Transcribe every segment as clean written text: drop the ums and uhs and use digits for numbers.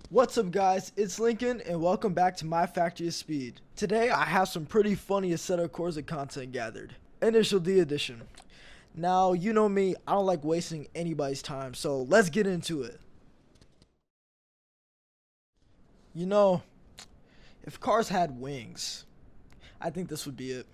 What's up guys, it's Lincoln and welcome back to my Factory of Speed. Today I have some pretty funny Assetto Corsa content gathered. Initial D edition. Now you know me, I don't like wasting anybody's time, so let's get into it. You know, if cars had wings, I think this would be it.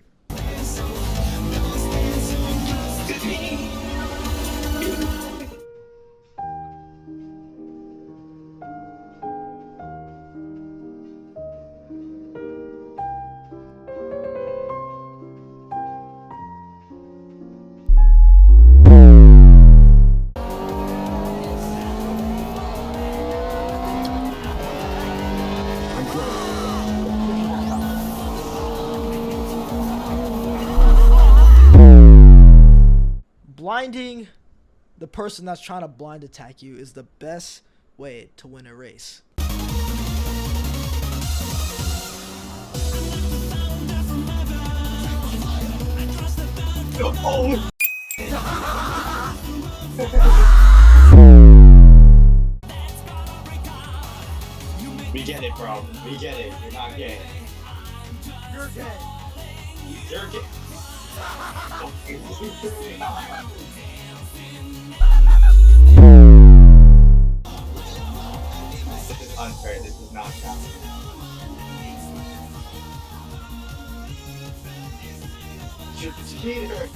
Blinding the person that's trying to blind attack you is the best way to win a race. Oh. We get it, bro. We get it. You're not gay. You're gay. You're gay. This is unfair. This is not count. You're cheater.